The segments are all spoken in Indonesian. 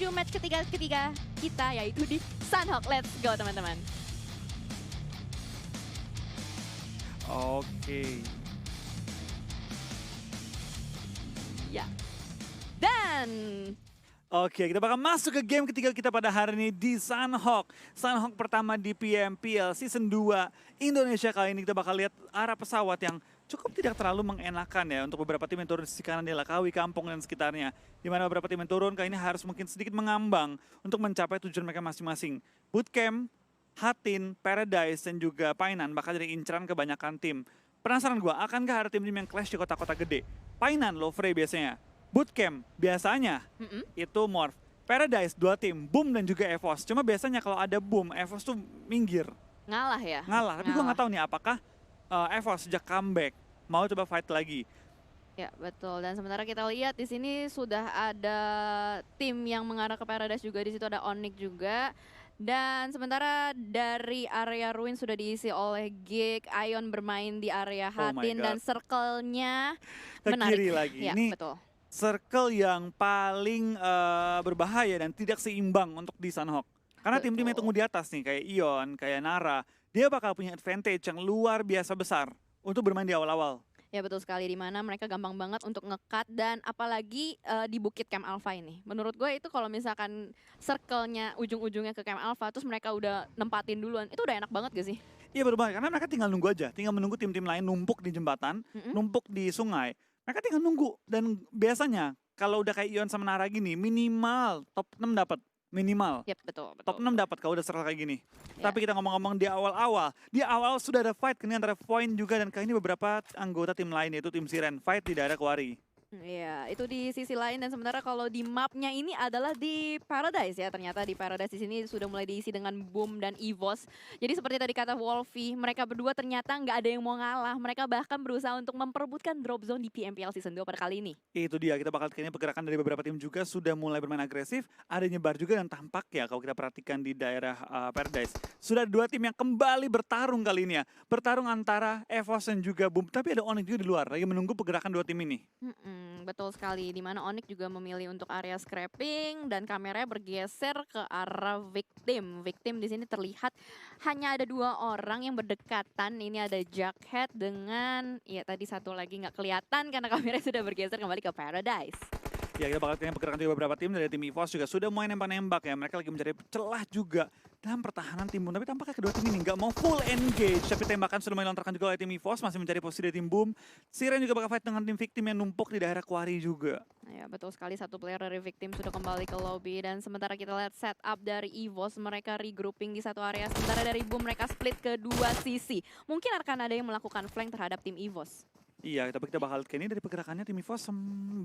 menuju match ketiga kita, yaitu di Sunhawk. Let's go teman-teman. Oke. Ya. Dan Oke, kita bakal masuk ke game ketiga kita pada hari ini di Sunhawk. Sunhawk pertama di PMPL Season 2 Indonesia. Kali ini kita bakal lihat arah pesawat yang cukup tidak terlalu mengenakan ya untuk beberapa tim yang turun di sisi kanan di Lakawi, Kampung, dan sekitarnya. Di mana beberapa tim yang turun kali ini harus mungkin sedikit mengambang untuk mencapai tujuan mereka masing-masing. Bootcamp, Hatin, Paradise, dan juga Painan bakal jadi inceran kebanyakan tim. Penasaran gua, akankah ada tim-tim yang clash di kota-kota gede? Painan, Lovre biasanya. Bootcamp biasanya itu Morph. Paradise 2 tim, Boom dan juga Evos. Cuma biasanya kalau ada Boom, Evos tuh minggir, ngalah ya. ngalah. Tapi gue nggak tahu nih apakah Evos sejak comeback mau coba fight lagi. Ya betul, dan sementara kita lihat di sini sudah ada tim yang mengarah ke Paradise juga, di situ ada Onyx juga. Dan sementara dari area Ruin sudah diisi oleh Gig, Ion bermain di area Oh my Hatin, God. dan circle-nya Ke menarik. kiri lagi. Ya, Ini betul. circle yang paling berbahaya dan tidak seimbang untuk di Sunhawk. Karena tim-tim yang Betul. tunggu di atas nih, kayak Ion, kayak Nara, dia bakal punya advantage yang luar biasa besar untuk bermain di awal-awal. Ya betul sekali, di mana mereka gampang banget untuk nge-cut, dan apalagi di Bukit Camp Alpha ini. Menurut gue itu kalau misalkan circle-nya ujung-ujungnya ke Camp Alpha, terus mereka udah nempatin duluan, itu udah enak banget gak sih? Iya berbahaya, karena mereka tinggal nunggu aja, tinggal menunggu tim-tim lain numpuk di jembatan, numpuk di sungai. Mereka tinggal nunggu, dan biasanya kalau udah kayak Ion sama Nara gini, minimal top 6 dapat. Minimal. Yap, betul. Top 6 dapat kalau udah circle kayak gini. Ya. Tapi kita ngomong-ngomong di awal sudah ada fight kini antara Point juga dan kali ini beberapa anggota tim lain yaitu tim Siren fight di daerah Quarry. Iya, itu di sisi lain, dan sementara kalau di mapnya ini adalah di Paradise ya. Ternyata di Paradise di sini sudah mulai diisi dengan Boom dan Evos. Jadi seperti tadi kata Wolfie, mereka berdua ternyata nggak ada yang mau ngalah. Mereka bahkan berusaha untuk memperebutkan drop zone di PMPL Season 2 pada kali ini. Itu dia, kita bakal kayaknya pergerakan dari beberapa tim juga sudah mulai bermain agresif. Ada nyebar juga dan tampak ya kalau kita perhatikan di daerah Paradise. Sudah ada 2 tim yang kembali bertarung kali ini ya. Bertarung antara Evos dan juga Boom. Tapi ada Onyx juga di luar, lagi menunggu pergerakan 2 tim ini. Betul sekali, di mana Onyx juga memilih untuk area scrapping dan kameranya bergeser ke arah Victim. Victim di sini terlihat hanya ada 2 orang yang berdekatan. Ini ada Jughead dengan, ya tadi satu lagi nggak kelihatan karena kameranya sudah bergeser kembali ke Paradise. Ya, kita bakal kayaknya pergerakan juga beberapa tim dari tim EVOS juga sudah mulai nembak-nembak ya. Mereka lagi mencari celah juga dalam pertahanan tim Boom. Tapi tampaknya kedua tim ini nggak mau full engage. Tapi tembakan sudah mulai lontarkan juga oleh tim EVOS, masih mencari posisi dari tim Boom. Siren juga bakal fight dengan tim Victim yang numpuk di daerah Quarry juga. Ya betul sekali, satu player dari Victim sudah kembali ke lobby, dan sementara kita lihat setup dari EVOS, mereka regrouping di satu area. Sementara dari Boom mereka split ke 2 sisi. Mungkin akan ada yang melakukan flank terhadap tim EVOS. Iya, tapi kita bakal lihat ini dari pergerakannya tim EVOS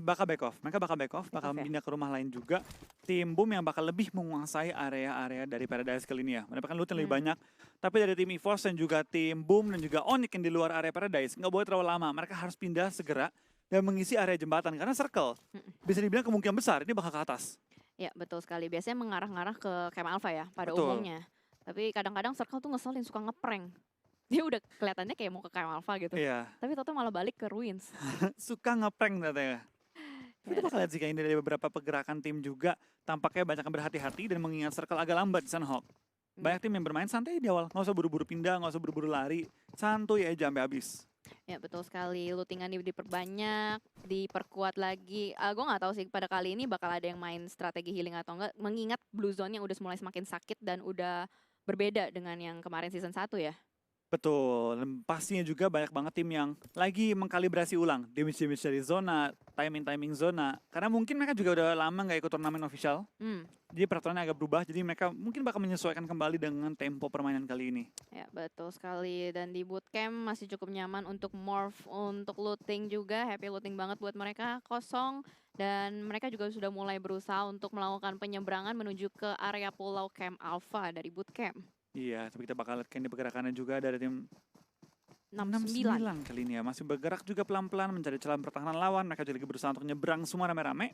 bakal back off. Mereka bakal back off, bakal pindah ke rumah lain juga. Tim Boom yang bakal lebih menguasai area-area dari Paradise kali ini ya. Mendapatkan loot yang lebih banyak. Tapi dari tim EVOS dan juga tim Boom dan juga Onyx yang di luar area Paradise nggak boleh terlalu lama. Mereka harus pindah segera dan mengisi area jembatan. Karena circle bisa dibilang kemungkinan besar ini bakal ke atas. Ya betul sekali, biasanya mengarah-ngarah ke Camp Alpha ya pada Betul. umumnya. Tapi kadang-kadang circle tuh ngeselin, suka ngeprank. Dia udah kelihatannya kayak mau ke Camp Alpha gitu. Iya. Tapi tau malah balik ke Ruins. Suka ngeprank katanya. Tapi kita bakal lihat sih ini dari beberapa pergerakan tim juga. Tampaknya banyak yang berhati-hati dan mengingat circle agak lambat di Sunhawk. Banyak tim yang bermain santai di awal. Nggak usah buru-buru pindah, nggak usah buru-buru lari. Santuy aja sampai habis. Ya betul sekali, lootingan diperbanyak, diperkuat lagi. Gue nggak tahu sih pada kali ini bakal ada yang main strategi healing atau enggak. Mengingat Blue Zone yang udah mulai semakin sakit dan udah berbeda dengan yang kemarin season 1 ya. Betul, dan pastinya juga banyak banget tim yang lagi mengkalibrasi ulang damage-damage dari zona, timing-timing zona. Karena mungkin mereka juga udah lama nggak ikut turnamen official. Jadi peraturannya agak berubah, jadi mereka mungkin bakal menyesuaikan kembali dengan tempo permainan kali ini. Ya betul sekali, dan di bootcamp masih cukup nyaman untuk morph, untuk looting juga, happy looting banget buat mereka, kosong. Dan mereka juga sudah mulai berusaha untuk melakukan penyeberangan menuju ke area pulau Camp Alpha dari bootcamp. Iya, tapi kita bakal lihat di pergerakannya juga dari tim 69 kali ini ya. Masih bergerak juga pelan-pelan mencari celah pertahanan lawan. Mereka juga lagi berusaha untuk nyebrang semua rame-rame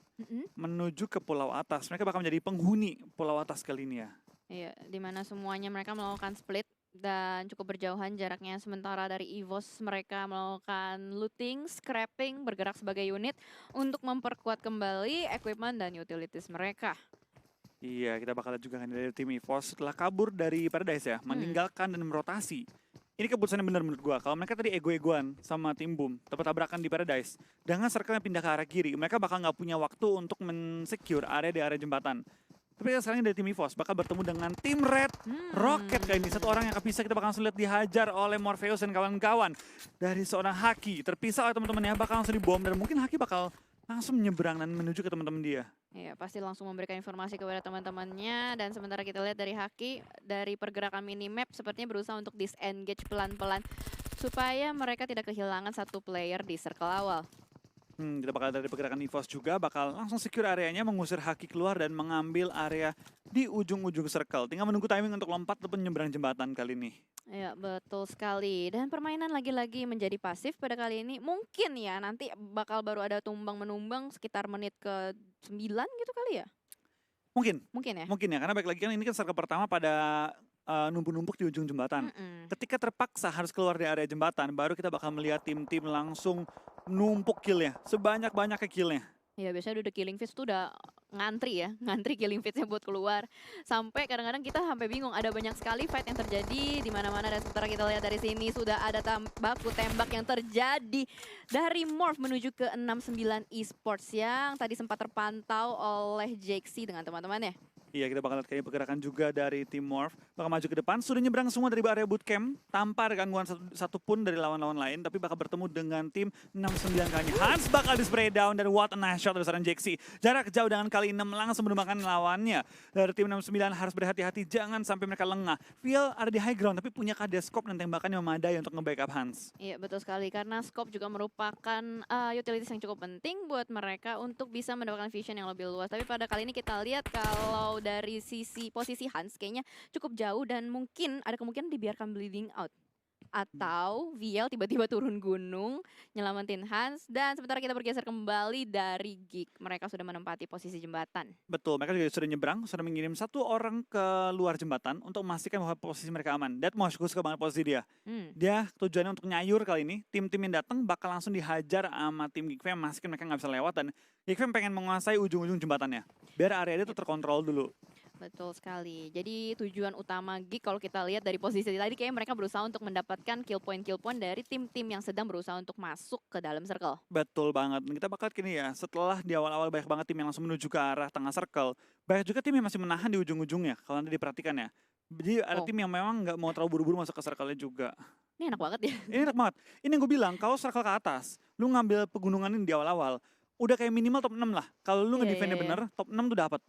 menuju ke pulau atas. Mereka bakal menjadi penghuni pulau atas kali ini ya. Iya, dimana semuanya mereka melakukan split dan cukup berjauhan jaraknya. Sementara dari EVOS mereka melakukan looting, scrapping, bergerak sebagai unit untuk memperkuat kembali equipment dan utilities mereka. Iya, kita bakal lihat juga kan dari tim EVOS setelah kabur dari Paradise ya, meninggalkan dan merotasi. Ini keputusannya benar menurut gua. Kalau mereka tadi ego-egoan sama tim Boom, dapat tabrakan di Paradise, dengan circle-nya pindah ke arah kiri, mereka bakal nggak punya waktu untuk men-secure area di area jembatan. Tapi sekarang dari tim EVOS bakal bertemu dengan tim Red Rocket kayak ini. Satu orang yang kepisah, kita bakal langsung lihat dihajar oleh Morpheus dan kawan-kawan. Dari seorang Haki, terpisah oleh teman-temannya, bakal langsung dibom. Dan mungkin Haki bakal langsung menyeberang dan menuju ke teman-teman dia. Iya, pasti langsung memberikan informasi kepada teman-temannya. Dan sementara kita lihat dari Haki, dari pergerakan minimap sepertinya berusaha untuk disengage pelan-pelan supaya mereka tidak kehilangan satu player di circle awal. Kita bakal dari pergerakan EVOS juga bakal langsung secure areanya, mengusir Haki keluar dan mengambil area di ujung-ujung circle. Tinggal menunggu timing untuk lompat ataupun nyebrang jembatan kali ini. Ya, betul sekali. Dan permainan lagi-lagi menjadi pasif pada kali ini. Mungkin ya nanti bakal baru ada tumbang-menumbang sekitar menit ke 9 gitu kali ya? Mungkin Mungkin ya? karena baik lagi kan ini kan circle pertama pada numpuk-numpuk di ujung jembatan. Ketika terpaksa harus keluar dari area jembatan, baru kita bakal melihat tim-tim langsung numpuk killnya, sebanyak-banyaknya killnya. Ya biasanya udah killing feeds tuh udah ngantri ya, ngantri killing feedsnya buat keluar. Sampai kadang-kadang kita sampai bingung, ada banyak sekali fight yang terjadi di mana-mana. Dan sementara kita lihat dari sini sudah ada baku tembak yang terjadi dari Morph menuju ke 69 Esports yang tadi sempat terpantau oleh Jaxi dengan teman-temannya. Iya, kita bakal lihat kayaknya pergerakan juga dari tim Morph. Bakal maju ke depan, sudah nyebrang semua dari area bootcamp. Tanpa ada gangguan satupun dari lawan-lawan lain. Tapi bakal bertemu dengan tim 69 kalinya. Hans bakal di spray down dan what a nice shot dari seorang Jaxi. Jarak jauh dengan kali 6 langsung menumbangkan lawannya. Dari tim 69 harus berhati-hati, jangan sampai mereka lengah. Feel ada di high ground, tapi punya KD scope dan tembakannya memadai untuk nge-backup Hans. Iya, betul sekali. Karena scope juga merupakan utilities yang cukup penting buat mereka untuk bisa mendapatkan vision yang lebih luas. Tapi pada kali ini kita lihat kalau dari sisi posisi Hans kayaknya cukup jauh dan mungkin ada kemungkinan dibiarkan bleeding out. Atau VL tiba-tiba turun gunung, nyelamatin Hans, dan sementara kita bergeser kembali dari Geek. Mereka sudah menempati posisi jembatan. Betul, mereka juga sudah nyebrang, sudah mengirim satu orang ke luar jembatan untuk memastikan bahwa posisi mereka aman. Deadmosh, gue suka banget posisi dia. Dia tujuannya untuk nyayur kali ini, tim-tim yang datang bakal langsung dihajar sama tim Geekfam, memastikan mereka nggak bisa lewat, dan Geekfam pengen menguasai ujung-ujung jembatannya. Biar area itu terkontrol dulu. Betul sekali. Jadi tujuan utama Geek kalau kita lihat dari posisi tadi kayaknya mereka berusaha untuk mendapatkan kill point dari tim-tim yang sedang berusaha untuk masuk ke dalam circle. Betul banget. Dan kita bakal gini ya, setelah di awal-awal banyak banget tim yang langsung menuju ke arah tengah circle, banyak juga tim yang masih menahan di ujung-ujungnya, kalau nanti diperhatikan ya. Jadi ada tim yang memang nggak mau terlalu buru-buru masuk ke circle-nya juga. Ini enak banget ya. Ini enak banget. Ini yang gue bilang, kalau circle ke atas, lu ngambil pegunungan ini di awal-awal, udah kayak minimal top 6 lah. Kalau lu nge-defendnya bener, top 6 tuh dapat.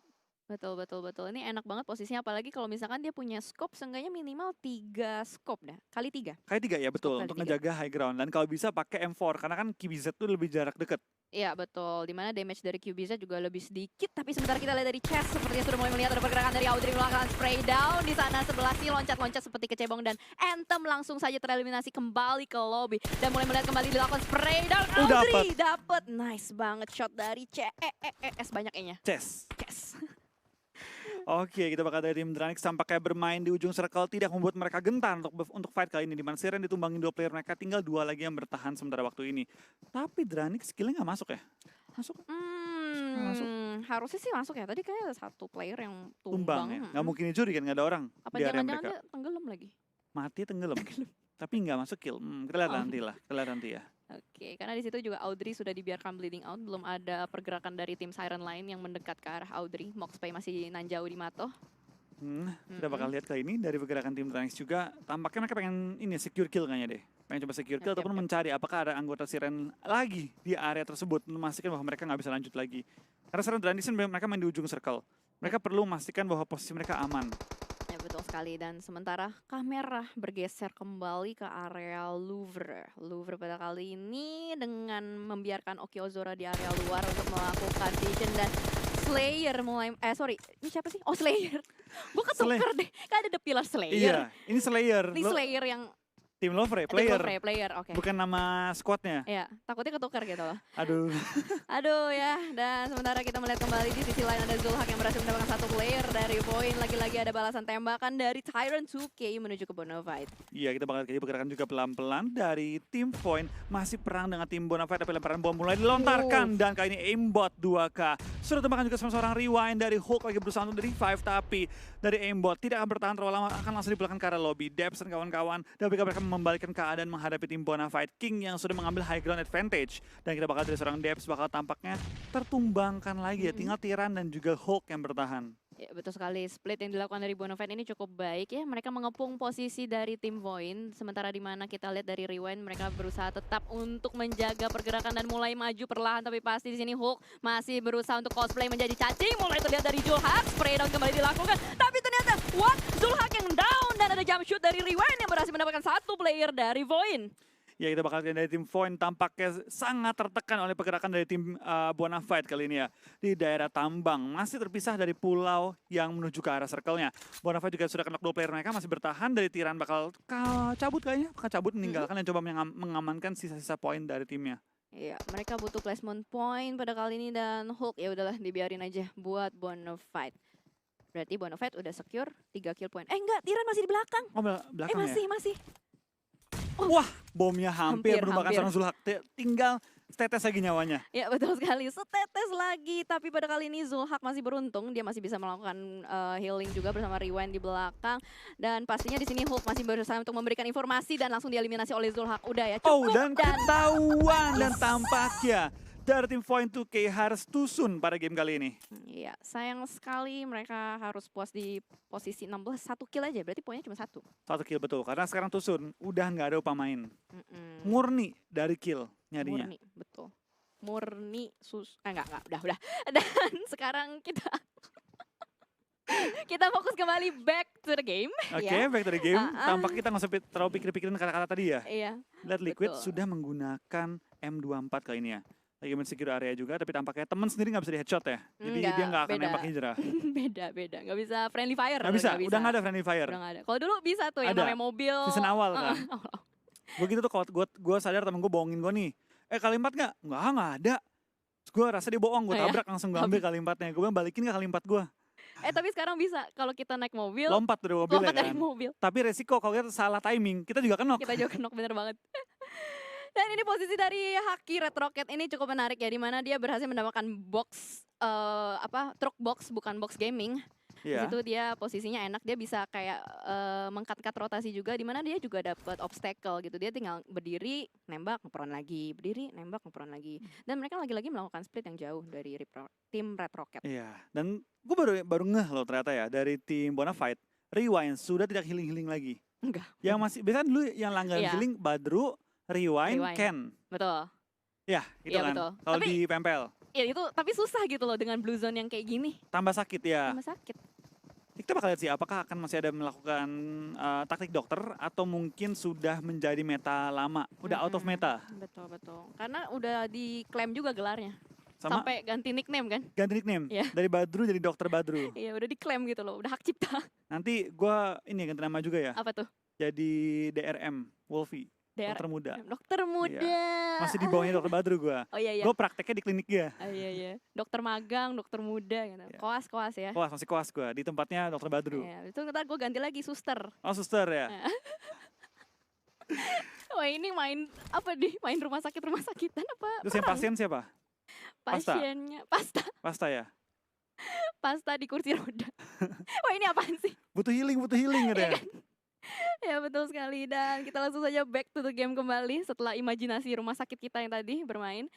Betul. Ini enak banget posisinya, apalagi kalau misalkan dia punya scope, seenggaknya minimal 3 scope dah. Kali 3. Kali 3 ya, betul. Kali Untuk 3. ngejaga high ground. Dan kalau bisa pakai M4, karena kan QBZ tuh lebih jarak deket. Iya betul, dimana damage dari QBZ juga lebih sedikit. Tapi sebentar kita lihat dari Chess, sepertinya sudah mulai melihat ada pergerakan dari Audrey melakukan spray down. Di sana sebelah sih loncat-loncat seperti kecebong, dan Anthem langsung saja tereliminasi kembali ke lobby. Dan mulai melihat kembali dilakukan spray down. Audrey dapat. Nice banget shot dari CS banyak E-nya. Chess. Chess. Oke, kita bakal dari tim Dranix tampaknya bermain di ujung circle tidak membuat mereka gentar untuk fight kali ini. Dimana Siren ditumbangin 2 player mereka, tinggal 2 lagi yang bertahan sementara waktu ini. Tapi Dranix skillnya nggak masuk ya? Masuk? Masuk. Harusnya sih masuk ya. Tadi kayak ada 1 player yang tumbang. Ya? Nggak mungkin dicuri kan, nggak ada orang Apa di area jangan-jangan mereka. dia tenggelam lagi? Mati tenggelam. Tapi nggak masuk kill. Kita lihat nanti lah. Kita lihat nanti ya. Oke, karena di situ juga Audrey sudah dibiarkan bleeding out. Belum ada pergerakan dari tim Siren lain yang mendekat ke arah Audrey. Moxpay masih nanjau di Mato. Kita bakal lihat kali ini dari pergerakan tim Dranix juga. Tampaknya mereka pengen ini secure kill kayaknya deh. Pengen coba secure kill ataupun mencari apakah ada anggota Siren lagi di area tersebut. Memastikan bahwa mereka nggak bisa lanjut lagi. Karena Siren Dranix mereka main di ujung circle. Mereka perlu memastikan bahwa posisi mereka aman. Ya betul sekali, dan sementara kamera bergeser kembali ke area Louvre. Louvre pada kali ini dengan membiarkan Oki Ozora di area luar untuk melakukan vision, dan Slayer mulai, ini siapa sih? Oh Slayer. Gue ketuker deh, kan ada The Pillar Slayer. Iya, ini Slayer. Ini Slayer yang Tim Lovre, player, oke. Bukan nama squadnya. Iya, takutnya ketukar gitu loh. Aduh. Aduh ya, dan sementara kita melihat kembali di sisi lain ada Zulhak yang berhasil mendapatkan 1 player, dan dari Voin. Lagi-lagi ada balasan tembakan dari Tyrant 2K menuju ke Bonafide. Iya, kita bakal kayak pergerakan juga pelan-pelan dari tim Void. Masih perang dengan tim Bonafide, tapi lemparan bom mulai dilontarkan. Dan kali ini aimbot 2K. Sudah tembakan juga sama seorang rewind dari Hulk lagi berusaha untuk revive, tapi dari aimbot tidak akan bertahan terlalu lama, akan langsung dipulangkan ke arah lobby. Debs dan kawan-kawan, dan mereka membalikan keadaan menghadapi tim Bonafide King yang sudah mengambil high ground advantage. Dan kita bakal dari seorang Debs bakal tampaknya tertumbangkan lagi ya. Tinggal Tiran dan juga Hulk yang bertahan. Ya, betul sekali. Split yang dilakukan dari Bonafide ini cukup baik ya. Mereka mengepung posisi dari tim Void. Sementara di mana kita lihat dari Rewind, mereka berusaha tetap untuk menjaga pergerakan dan mulai maju perlahan. Tapi pasti di sini Hulk masih berusaha untuk cosplay menjadi cacing. Mulai terlihat dari Zulhak. Spray down kembali dilakukan. Tapi ternyata, what? Zulhak yang down. Dan ada jump shoot dari Rewind yang berhasil mendapatkan satu player dari Void. Ya, kita bakal lihat dari tim Void tampaknya sangat tertekan oleh pergerakan dari tim Bonafide kali ini ya. Di daerah tambang, masih terpisah dari pulau yang menuju ke arah circle-nya. Bonafide juga sudah kena 2 player mereka, masih bertahan dari Tiran bakal cabut kayaknya. Bakal cabut meninggalkan dan coba mengamankan sisa-sisa poin dari timnya. Iya, mereka butuh placement point pada kali ini dan Hulk ya udahlah dibiarin aja buat Bonafide. Berarti Bonafide udah secure 3 kill point. Enggak, Tiran masih di belakang. Oh, belakang ya? Masih. Wah, bomnya hampir merupakan hampir. seorang Zulhak. Tinggal setetes lagi nyawanya. Ya betul sekali, setetes lagi. Tapi pada kali ini Zulhak masih beruntung, dia masih bisa melakukan healing juga bersama Rewind di belakang. Dan pastinya di sini Hulk masih berusaha untuk memberikan informasi dan langsung dieliminasi oleh Zulhak. Udah ya, cukup. Oh, dan ketahuan dan tampaknya dari tim Void 2K harus tusun pada game kali ini. Iya, sayang sekali mereka harus puas di posisi 16, 1 kill aja, berarti poinnya cuma 1. 1 kill betul, karena sekarang tusun udah nggak ada upah main. Murni dari kill nyarinya. Murni, betul. Murni enggak, udah. Dan sekarang kita kita fokus kembali back to the game. Oke, ya. back to the game. Tampaknya kita nggak usah terlalu pikir-pikirin kata-kata tadi ya. Iya. Lihat Liquid betul. sudah menggunakan M24 kali ini ya. Lagi men-secure area juga, tapi tampaknya temen sendiri nggak bisa di headshot ya. Jadi dia nggak akan nembak hijrah. beda. Nggak bisa friendly fire. Nggak bisa, udah nggak ada friendly fire. Udah nggak ada. Kalau dulu bisa tuh yang Ada. namanya mobil. Season awal kan. Gue gitu tuh kalau gue sadar temen gue bohongin gue nih. Kali 4 nggak? Nggak ada. Terus gue rasa dia bohong, gue tabrak langsung gue ambil kali 4-nya. Gue bilang balikin nggak kali 4 gue? Tapi sekarang bisa kalau kita naik mobil. Lompat dari mobil ya Lompat dari kan. mobil. Tapi resiko kalau kita salah timing, kita juga kenok. Kita juga knock bener banget. Dan ini posisi dari Haki Red Rocket ini cukup menarik ya, di mana dia berhasil mendapatkan box truk box bukan box gaming. Di Iya. situ dia posisinya enak, dia bisa kayak mengkat-kat rotasi juga, di mana dia juga dapat obstacle gitu. Dia tinggal berdiri, nembak, ngeperon lagi, berdiri, nembak, ngeperon lagi. Dan mereka lagi-lagi melakukan split yang jauh dari tim Red Rocket. Iya. Dan gue baru ngeh loh ternyata ya dari tim Bonafide, Rewind sudah tidak healing lagi. Enggak. Yang masih biasanya dulu yang langganan Iya. healing Badru, Rewind, Ken. Betul. Ya, itu Iya, kan. betul. Kalau Tapi- di Pempel Ya itu tapi susah gitu loh dengan blue zone yang kayak gini. tambah sakit ya. Sama sakit. Kita bakal lihat sih apakah akan masih ada melakukan taktik dokter atau mungkin sudah menjadi meta lama, udah out of meta. Betul. Karena udah diklaim juga gelarnya. Sama Sampai ganti nickname kan. ganti nickname Iya. dari Badru jadi Dokter Badru. Iya udah diklaim gitu loh, udah hak cipta. Nanti gua ini ganti nama juga ya. Apa tuh? Jadi DRM, Wolfie, DR. dokter muda. Dokter muda. Masih di bawahnya Dokter Badru gua. Oh iya. Gue prakteknya di klinik dia. Iya. Dokter magang, dokter muda gitu. Iya. Koas ya. Koas, masih koas gue. Di tempatnya Dokter Badru. Iya, itu ntar gue ganti lagi suster. Oh, suster ya. Wah ini main apa main rumah sakitan apa? Terus yang perang? pasien siapa? Pasta? Pasiennya Pasta ya? pasta di kursi roda. Wah ini apaan sih? Butuh healing gitu ya. Ya betul sekali, dan kita langsung saja back to the game kembali setelah imajinasi rumah sakit kita yang tadi bermain.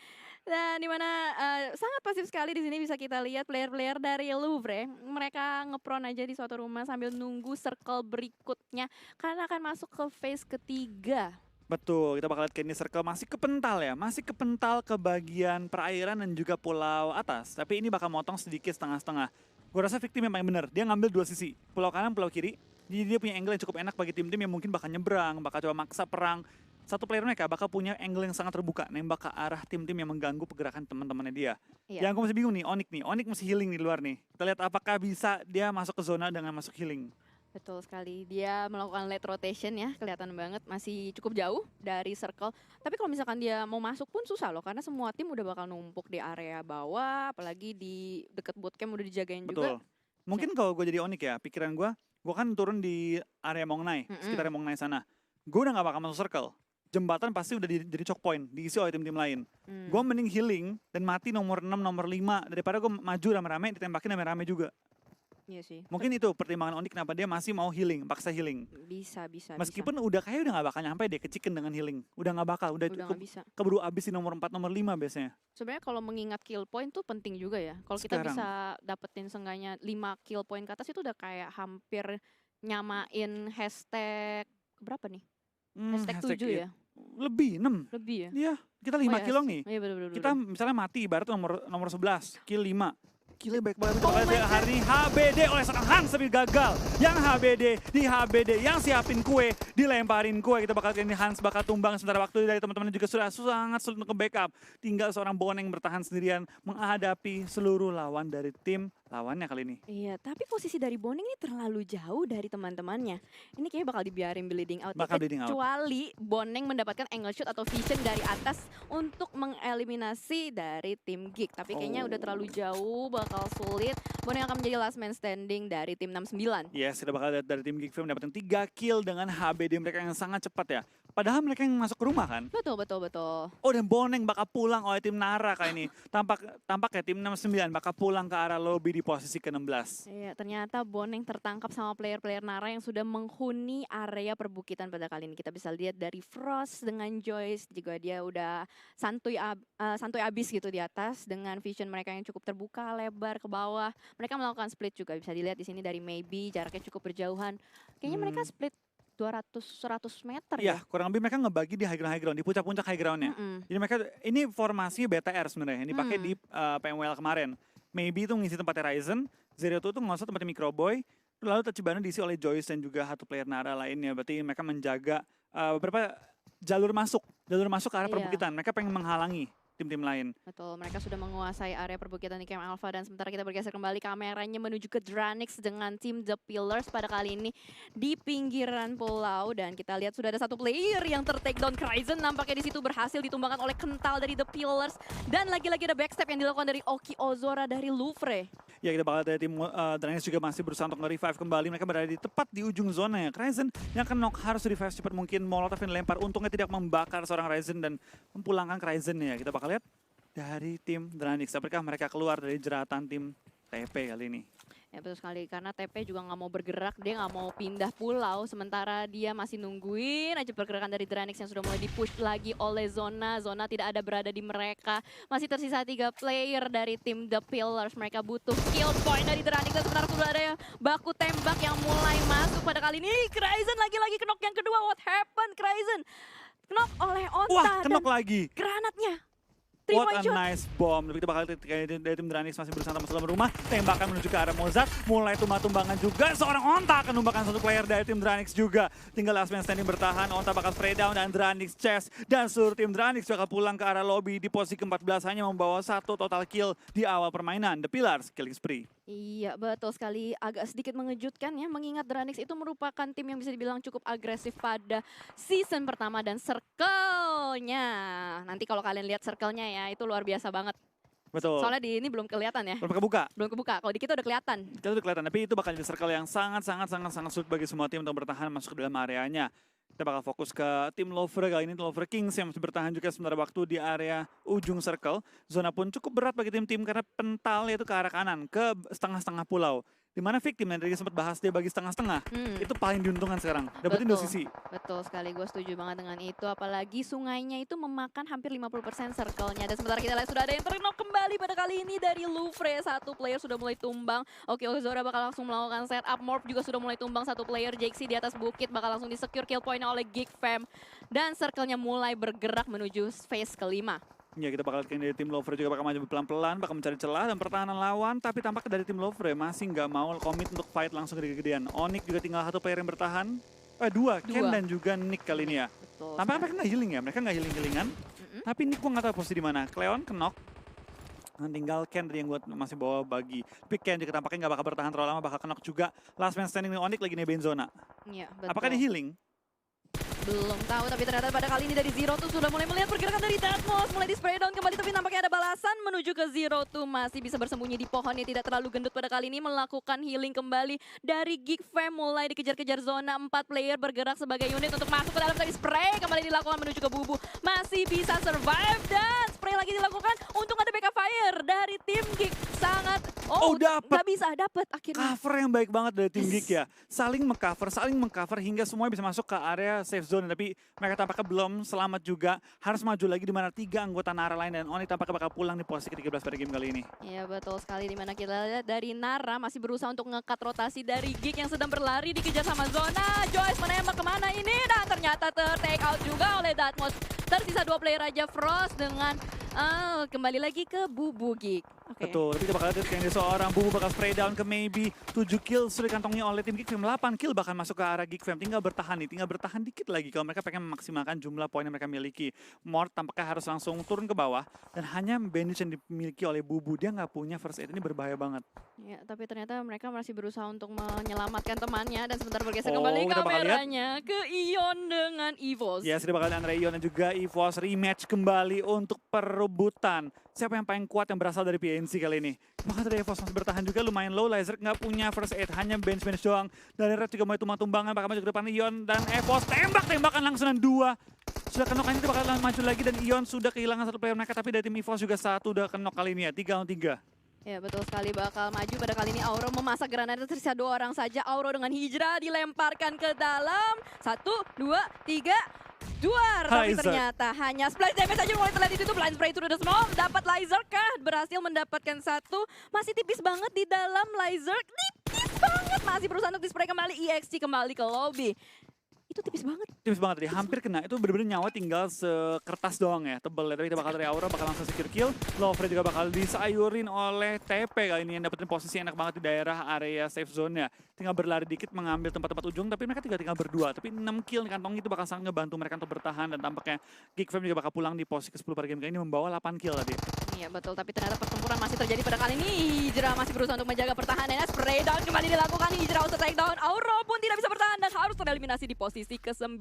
Dan dimana sangat pasif sekali di sini bisa kita lihat player-player dari Louvre, mereka ngepron aja di suatu rumah sambil nunggu circle berikutnya karena akan masuk ke phase ketiga. Betul, kita bakal lihat Kenny Circle masih kepental ya. Masih kepental ke bagian perairan dan juga pulau atas. Tapi ini bakal motong sedikit setengah-setengah. Gue rasa victim yang paling bener. Dia ngambil dua sisi, pulau kanan, pulau kiri. Jadi dia punya angle yang cukup enak bagi tim-tim yang mungkin bakal nyebrang, bakal coba maksa perang. Satu player mereka bakal punya angle yang sangat terbuka, nembak ke arah tim-tim yang mengganggu pergerakan teman-temannya dia. Iya. Yang aku masih bingung nih, Onyx masih healing di luar nih. Kita lihat apakah bisa dia masuk ke zona dengan masuk healing. Betul sekali, dia melakukan late rotation ya, kelihatan banget masih cukup jauh dari circle. Tapi kalau misalkan dia mau masuk pun susah loh, karena semua tim udah bakal numpuk di area bawah, apalagi di deket bootcamp udah dijagain juga. Betul. Mungkin kalau gue jadi Onyx ya, pikiran gue kan turun di area Mongnai, sekitar Mongnai sana. Gue udah gak bakal masuk circle. Jembatan pasti udah jadi choke point, diisi oleh tim-tim lain. Gue mending healing dan mati nomor 6, nomor 5 daripada gue maju rame-rame, ditembakin rame-rame juga. Iya sih. Mungkin itu pertimbangan Onyx kenapa dia masih mau healing, paksa healing. Bisa. Meskipun udah gak bakal nyampe deh ke chicken dengan healing. Udah gak bakal, udah nggak bisa. keburu abis di nomor 4, nomor 5 biasanya. Sebenarnya kalau mengingat kill point tuh penting juga ya. Kalau kita Sekarang. bisa dapetin seenggaknya 5 kill point ke atas itu udah kayak hampir nyamain hashtag berapa nih? Hashtag 7 ya? Lebih, 6. Lebih ya? Iya, kita 5 kill nih. Iya bener. Kita misalnya mati ibarat nomor 11, kill 5. Killnya baik banget. Oh my God. Hari ini HBD oleh seorang Hans tapi gagal. Yang HBD, yang siapin kue, dilemparin kue. Kita bakal ini Hans bakal tumbang sementara waktu dari teman-teman juga sudah sangat sulit untuk ke-backup. Tinggal seorang Boneng bertahan sendirian menghadapi seluruh lawan dari tim lawannya kali ini. Iya, tapi posisi dari Boneng ini terlalu jauh dari teman-temannya. Ini kayaknya bakal dibiarin bleeding out. Bakal bleeding out. Kecuali Boneng mendapatkan angle shoot atau vision dari atas untuk mengeliminasi dari tim Geek. Tapi kayaknya udah terlalu jauh, bakal sulit. Boneng akan menjadi last man standing dari tim 69. Yes, kita bakal lihat dari tim Geek Fam mendapatkan 3 kill dengan HBD mereka yang sangat cepat ya. Padahal mereka yang masuk ke rumah kan. Betul. Oh, dan Boneng bakal pulang oleh tim Nara kali ini. Tampak ya tim 69 bakal pulang ke arah lobby di posisi ke-16. Iya, ternyata Boneng tertangkap sama player-player Nara yang sudah menghuni area perbukitan pada kali ini. Kita bisa lihat dari Frost dengan Joyce juga dia udah santuy abis gitu di atas dengan vision mereka yang cukup terbuka, lebar ke bawah. Mereka melakukan split juga bisa dilihat di sini dari Maybe jaraknya cukup berjauhan. Kayaknya mereka split 200-100 meter ya. ya. Kurang lebih mereka ngebagi di high ground, di puncak-puncak high groundnya. Jadi mereka ini formasi BTR sebenarnya yang dipakai di PMWL kemarin. Maybe itu ngisi tempatnya Ryzen, Zero tuh ngosot tempatnya Microboy, lalu Tachibana diisi oleh Joyce dan juga satu player Nara lainnya. Berarti mereka menjaga beberapa jalur masuk ke arah perbukitan. Mereka pengen menghalangi tim-tim lain. Betul, mereka sudah menguasai area perbukitan di Camp Alpha dan sementara kita bergeser kembali kameranya menuju ke Dranix dengan tim The Pillars pada kali ini di pinggiran pulau dan kita lihat sudah ada satu player yang ter-take down. Kryzen nampaknya di situ berhasil ditumbangkan oleh Kental dari The Pillars dan lagi-lagi ada backstep yang dilakukan dari Oki Ozora dari Louvre. Ya, kita bakal dari tim Dranix juga masih berusaha untuk nge-revive kembali. Mereka berada di tepat di ujung zona ya. Ryzen yang akan knock harus revive cepat mungkin. Molotov yang dilempar untungnya tidak membakar seorang Ryzen dan memulangkan Ryzen ya. Kita bakal lihat dari tim Dranix. Apakah mereka keluar dari jeratan tim TP kali ini? Ya betul sekali, karena TP juga nggak mau bergerak, dia nggak mau pindah pulau, sementara dia masih nungguin aja pergerakan dari Dranix yang sudah mulai di-push lagi oleh Zona. Zona tidak ada berada di mereka, masih tersisa 3 player dari tim The Pillars. Mereka butuh kill point dari Dranix dan sementara sudah ada baku tembak yang mulai masuk pada kali ini. Kryzen lagi-lagi knock yang kedua, what happened Kryzen? Knock oleh Onta. Wah, knock lagi. Granatnya. What a nice bomb. Kita bakal dari tim Dranix masih berusaha masuk dalam rumah. Tembakan menuju ke arah Mozart. Mulai tumbang-tumbangan juga. Seorang Onta akan numbangkan satu player dari tim Dranix juga. Tinggal last man standing bertahan. Onta bakal spray down dan Dranix chest. Dan seluruh tim Dranix bakal pulang ke arah lobby di posisi ke-14. Hanya membawa 1 total kill di awal permainan. The Pillars killing spree. Iya betul sekali, agak sedikit mengejutkan ya mengingat Dranix itu merupakan tim yang bisa dibilang cukup agresif pada season pertama dan circle-nya. Nanti kalau kalian lihat circle-nya ya itu luar biasa banget. Betul. Soalnya di ini belum kelihatan ya. Belum kebuka. Belum kebuka, kalau di kita udah kelihatan. Kita udah kelihatan, tapi itu bakal jadi circle yang sangat sulit bagi semua tim untuk bertahan masuk ke dalam areanya. Kita bakal fokus ke tim Louvre kali ini, Louvre Kings yang masih bertahan juga sementara waktu di area ujung circle. Zona pun cukup berat bagi tim-tim karena pentalnya itu ke arah kanan, ke setengah-setengah pulau. Dimana victim yang tadi sempat bahas dia bagi setengah-setengah, itu paling diuntungkan sekarang, dapetin 2 sisi. Betul sekali, gue setuju banget dengan itu. Apalagi sungainya itu memakan hampir 50% circle-nya. Dan sementara kita lihat sudah ada yang terknock kembali pada kali ini dari Louvre. Satu player sudah mulai tumbang. Oke, Ozora bakal langsung melakukan setup. Morph juga sudah mulai tumbang satu player. Jaxi di atas bukit bakal langsung di-secure kill point oleh Geek Fam. Dan circle-nya mulai bergerak menuju phase kelima. Ya, kita bakal lihat dari tim Louvre juga bakal maju pelan-pelan, bakal mencari celah dan pertahanan lawan. Tapi tampaknya dari tim Louvre masih nggak mau komit untuk fight langsung gede-gedean. Onyx juga tinggal 1 player yang bertahan. Dua. Ken dan juga Nick kali ini ya. Betul. Tampaknya mereka nggak healing ya, mereka nggak healing-healingan. Tapi Nick gua nggak tahu posisi di mana. Cleon knock. Dan tinggal Ken tadi yang gue masih bawa bagi. Tapi Ken juga tampaknya nggak bakal bertahan terlalu lama, bakal knock juga. Last man standing Onyx lagi nebein zona. Iya, betul. Apakah di healing? Belum tahu, tapi ternyata pada kali ini dari Zero tuh sudah mulai melihat pergerakan dari Deadmau5. Mulai di spray down kembali, tapi nampaknya ada balasan menuju ke Zero tuh. Masih bisa bersembunyi di pohon yang tidak terlalu gendut pada kali ini. Melakukan healing kembali dari Geek Fam. Mulai dikejar-kejar zona, 4 player bergerak sebagai unit untuk masuk ke dalam. Tadi spray kembali dilakukan menuju ke Bubu. Masih bisa survive dan spray lagi dilakukan. Untung ada backup fire dari tim Geek. Sangat, dapat. nggak bisa, dapat akhirnya. Cover yang baik banget dari tim Geek ya. Saling mengcover hingga semuanya bisa masuk ke area safe zone. Tapi mereka tampaknya belum selamat juga. Harus maju lagi di mana 3 anggota Nara lain dan Oni tampaknya bakal pulang di posisi ke-13 pada game kali ini. Iya betul sekali, dimana kita lihat dari Nara masih berusaha untuk ngekat rotasi dari Geek yang sedang berlari dikejar sama zona. Joyce menembak kemana ini dan ternyata ter-take out juga oleh Deadmau5. Tersisa 2 player aja, Frost dengan kembali lagi ke Bubu Geek. Oke. Betul, tapi kita bakal lihat kayaknya seorang Bubu bakal spray down ke maybe 7 kill sudah dikantongi oleh tim Geek Fam. 8 kill bahkan masuk ke arah Geek Fam. Tinggal bertahan dikit lagi kalau mereka pengen memaksimalkan jumlah poin yang mereka miliki. Mort tampaknya harus langsung turun ke bawah dan hanya bandage yang dimiliki oleh Bubu. Dia nggak punya first aid, ini berbahaya banget. Ya, tapi ternyata mereka masih berusaha untuk menyelamatkan temannya dan sebentar bergeser Oh, kembali kita bakal lihat. kameranya ke Ion dengan Evos. Ya, sudah bakal antara Ion dan juga EVOS rematch kembali untuk perebutan. Siapa yang paling kuat yang berasal dari PNC kali ini? Maka dari EVOS masih bertahan juga lumayan low. Laser nggak punya first aid, hanya bench doang. Dari Red juga mulai tumbang-tumbangan, bakal maju ke depan Ion dan EVOS tembakan langsung dan 2. Sudah kenok ini bakal maju lagi dan Ion sudah kehilangan 1 player mereka, tapi dari tim EVOS juga 1 udah kenok kali ini ya, 3-3. Ya betul sekali, bakal maju pada kali ini. Auro memasak granada, tersisa 2 orang saja. Auro dengan hijrah dilemparkan ke dalam. 1, 2, 3. Duar, tapi Lizer. ternyata hanya splash damage saja mulai terlihat di situ. Blind spray through the smoke, dapat Lizer kah? Berhasil mendapatkan 1. Masih tipis banget di dalam Lizer. Tipis banget, masih berusaha untuk di-spray kembali. EXT kembali ke lobby. Itu tipis banget. Tipis banget tadi, hampir kena. Itu bener-bener nyawa tinggal sekertas doang ya, tebel ya. Tapi kita bakal dari Aura, bakal langsung secure kill. Lovre juga bakal disayurin oleh TP kali ini yang dapetin posisi enak banget di daerah area safe zone-nya. Tinggal berlari dikit mengambil tempat-tempat ujung, tapi mereka tinggal berdua. Tapi 6 kill di kantong itu bakal sangat ngebantu mereka untuk bertahan. Dan tampaknya Geek Fam juga bakal pulang di posisi ke-10 pada game kali ini membawa 8 kill tadi. Iya betul, tapi ternyata pertempuran masih terjadi pada kali ini. Hijrah masih berusaha untuk menjaga pertahanannya. Spray down kembali dilakukan. Hijrah untuk take down. Auro pun tidak bisa bertahan dan harus tereliminasi di posisi ke-9.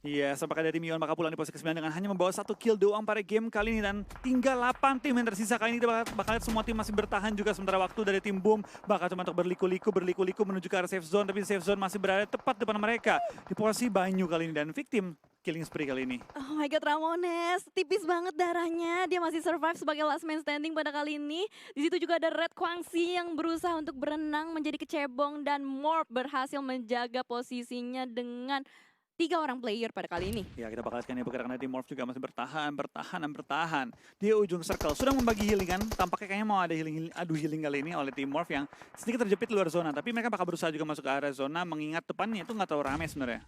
Iya, sampai dari tim Ion bakal pulang di posisi ke-9 dengan hanya membawa 1 kill doang pada game kali ini. Dan tinggal 8 tim yang tersisa kali ini. Kita bakal lihat semua tim masih bertahan juga. Sementara waktu dari tim Boom bakal cuma untuk berliku-liku menuju ke arah safe zone. Tapi safe zone masih berada tepat depan mereka. Di posisi Banyu kali ini dan victim killing spree kali ini. Oh my god, Ramones, tipis banget darahnya. Dia masih survive sebagai last man standing pada kali ini. Di situ juga ada Red Kwangsi yang berusaha untuk berenang menjadi kecebong dan Morph berhasil menjaga posisinya dengan 3 orang player pada kali ini. Ya, kita bakal lihat kan ya pergerakan dari tim Morph juga masih bertahan. Di ujung circle sudah membagi healing kan. Tampaknya kayaknya mau ada adu healing kali ini oleh tim Morph yang sedikit terjepit luar zona. Tapi mereka bakal berusaha juga masuk ke area zona mengingat depannya itu nggak terlalu ramai sebenarnya.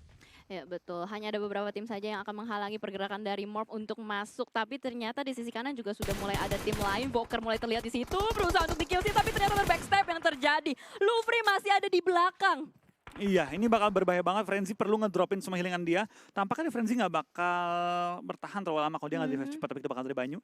Ya betul, hanya ada beberapa tim saja yang akan menghalangi pergerakan dari Morph untuk masuk. Tapi ternyata di sisi kanan juga sudah mulai ada tim lain. Boker mulai terlihat di situ, berusaha untuk di-kill sih, tapi ternyata ada backstep yang terjadi. Lufri masih ada di belakang. Iya, ini bakal berbahaya banget. Frenzy perlu ngedropin semua healingan dia. Tampaknya Frenzy nggak bakal bertahan terlalu lama kalau dia nggak cepat. Tapi kita bakal dari Banyu,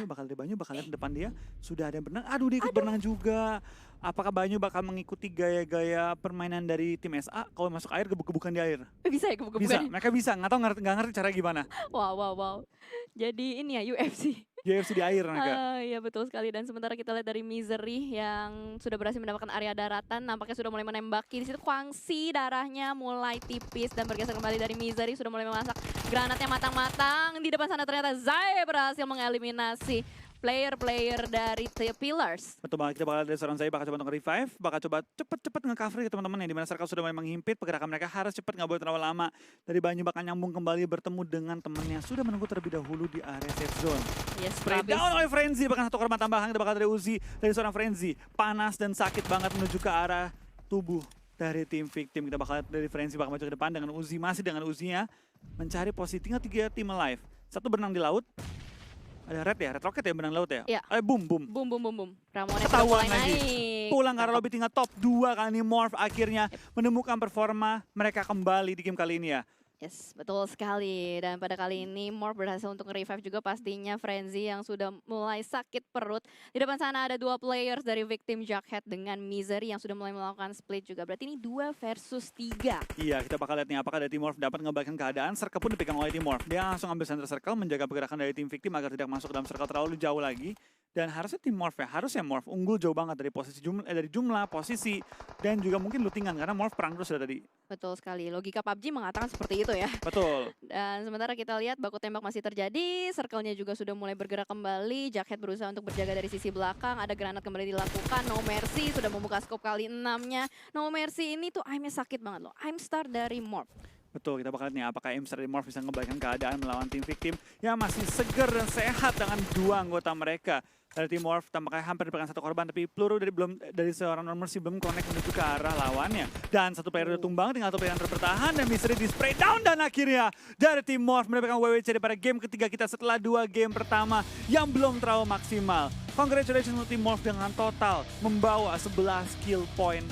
bakal lihat depan dia. Sudah ada yang berenang. Aduh, dia ikut berenang juga. Apakah Banyu bakal mengikuti gaya-gaya permainan dari tim SA? Kalau masuk air, gebuk-gebukan di air. Bisa ya gebuk-gebukan? Bisa, mereka bisa. Nggak ngerti cara gimana. Wow. Jadi ini ya UFC. UFC di air mereka. Iya betul sekali, dan sementara kita lihat dari Misery yang sudah berhasil mendapatkan area daratan, nampaknya sudah mulai menembaki. Di situ Kwangsi darahnya mulai tipis dan bergeser kembali dari Misery, sudah mulai memasak granatnya matang-matang. Di depan sana ternyata Zai berhasil mengeliminasi player-player dari The Pillars. Betul banget, kita bakal dari seorang Zai bakal coba untuk revive, bakal coba cepet-cepet nge-cover ya teman-teman ya, dimana circle sudah memang himpit, pergerakan mereka harus cepet, nggak boleh terlalu lama. Dari Banyu bakal nyambung kembali bertemu dengan temannya, sudah menunggu terlebih dahulu di area safe zone. Yes, Spray down oleh Frenzy, bahkan 1 korban tambahan kita bakal dari Uzi, dari seorang Frenzy. Panas dan sakit banget menuju ke arah tubuh dari tim victim. Kita bakal lihat dari Frenzy bakal maju ke depan dengan Uzi, masih dengan Uzinya mencari posisi, tinggal 3 tim alive. 1 berenang di laut. Ada Red Rocket ya benang laut ya? Iya. Boom. Boom. Ramones Ketahuan mulai lagi. naik. Pulang ke arah lobby tinggal top 2 kali ini Morph akhirnya menemukan performa mereka kembali di game kali ini ya. Yes, betul sekali. Dan pada kali ini Morph berhasil untuk nge-revive juga pastinya Frenzy yang sudah mulai sakit perut. Di depan sana ada 2 players dari Victim Jughead dengan Misery yang sudah mulai melakukan split juga. Berarti ini 2 versus 3. Iya, kita bakal lihat nih apakah dari Team Morph dapat ngebalikkan keadaan. Circle pun dipegang oleh Team Morph. Dia langsung ambil center circle, menjaga pergerakan dari tim Victim agar tidak masuk ke dalam circle terlalu jauh lagi. Dan harusnya Team Morph ya, harusnya Morph unggul jauh banget dari posisi dari jumlah, posisi, dan juga mungkin lootingan karena Morph perang terus dari tadi. Betul sekali. Logika PUBG mengatakan seperti itu ya. Betul. Dan sementara kita lihat baku tembak masih terjadi, circle-nya juga sudah mulai bergerak kembali. Jughead berusaha untuk berjaga dari sisi belakang, ada granat kembali dilakukan. No Mercy sudah membuka scope kali 6-nya. No Mercy ini tuh aimnya sakit banget loh. Aim star dari Morph. Betul, kita bakal lihat nih apakah Imstar dari Morph bisa ngebalikkan keadaan melawan tim Victim yang masih seger dan sehat dengan 2 anggota mereka. Dari tim Morph tampaknya hampir dipegang 1 korban, tapi peluru dari seorang No Mercy belum connect menuju ke arah lawannya. Dan 1 player udah tumbang, tinggal 1 player yang bertahan dan Misery di spray down, dan akhirnya dari tim Morph mendapatkan WWC pada game ketiga kita setelah 2 game pertama yang belum terlalu maksimal. Congratulations untuk tim Morph dengan total membawa 11 kill point